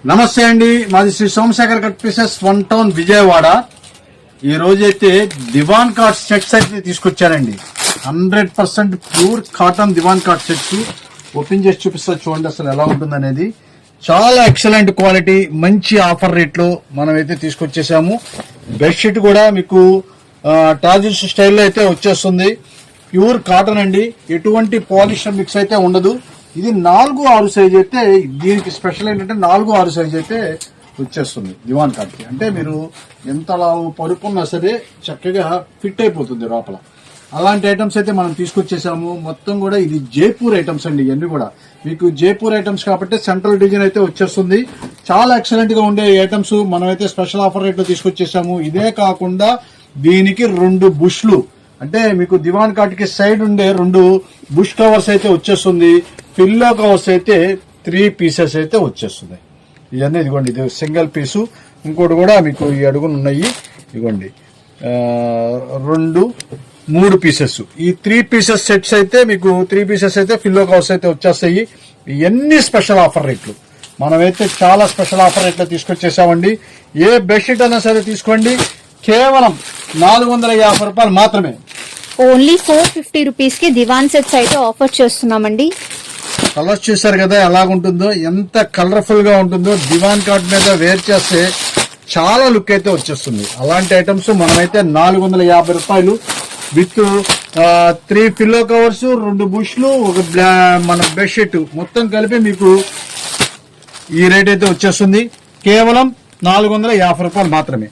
నమస్తే అండి, మాది Shri Somashekar cut pieces 1 town Vijayawada. ఈ రోజైతే దివాన్ కాట్ సెట్స్ అయితే తీసుకొచ్చానండి. 100% pure cotton divan cot sets open చేసి చూపిస్తా చూడండి అసలు ఎలా ఉంటుంది అనేది. చాలా ఎక్సలెంట్ క్వాలిటీ, మంచి ఆఫర్ రేట్ లో మనమైతే తీసుకొచ్చేసాము. బెడ్షీట్ కూడా మీకు టాజిల్స్ స్టైల్లో అయితే వచ్చేస్తుంది. ప్యూర్ కాటన్ అండి, ఎటువంటి పాలిషర్ మిక్స్ అయితే ఉండదు. ఇది 4-6 సైజ్ అయితే, దీనికి స్పెషల్ ఏంటంటే 4-6 సైజ్ అయితే వచ్చేస్తుంది దివాన్ కాట్కి. అంటే మీరు ఎంత పరుపున్నా సరే చక్కగా ఫిట్ అయిపోతుంది లోపల. అలాంటి ఐటమ్స్ అయితే మనం తీసుకొచ్చేసాము. మొత్తం కూడా ఇది జైపూర్ ఐటమ్స్ అండి. ఇవన్నీ కూడా మీకు జైపూర్ ఐటమ్స్ కాబట్టి సెంట్రల్ డిజైన్ అయితే వచ్చేస్తుంది. చాలా ఎక్సలెంట్ గా ఉండే ఐటమ్స్ మనమైతే స్పెషల్ ఆఫర్ రేట్ లో తీసుకొచ్చేసాము. ఇదే కాకుండా దీనికి 2 బుష్లు, అంటే మీకు దివాన్ కాట్ కి సైడ్ ఉండే 2 బుష్ కవర్స్ అయితే వచ్చేస్తుంది. పిల్లో కవర్స్ అయితే 3 పీసెస్ అయితే వచ్చేస్తుంది. ఇవన్నీ ఇదిగోండి, ఇది సింగిల్ పీసు. ఇంకోటి కూడా మీకు ఈ అడుగులు ఉన్నాయి, ఇదిగోండి 2-3 పీసెస్. ఈ 3 పీసెస్ సెట్స్ అయితే మీకు 3 పీసెస్ అయితే పిల్లో కవర్స్ అయితే వచ్చేస్తాయి. ఇవన్నీ స్పెషల్ ఆఫర్ రేట్లు మనమైతే చాలా స్పెషల్ ఆఫర్ రేట్లో తీసుకొచ్చేసామండి. ఏ బెడ్షీట్ అయినా సరే తీసుకోండి, కేవలం 450 రూపాయలు మాత్రమే. ఓన్లీ 450 రూపీస్ కి దివాన్ సెట్స్ అయితే ఆఫర్ చేస్తున్నామండి. కలర్స్ చూసారు కదా ఎలాగుంటుందో, ఎంత కలర్ఫుల్ గా ఉంటుందో. దివాన్ కాట్ మీద వేర్ చేస్తే చాలా లుక్ అయితే వచ్చేస్తుంది. అలాంటి ఐటమ్స్ మనమైతే 450 రూపాయలు విత్ 3 పిల్లో కవర్స్, 2 బుష్లు, ఒక మన బెడ్షీట్ మొత్తం కలిపి మీకు ఈ రేట్ అయితే వచ్చేస్తుంది. కేవలం 450 రూపాయలు మాత్రమే.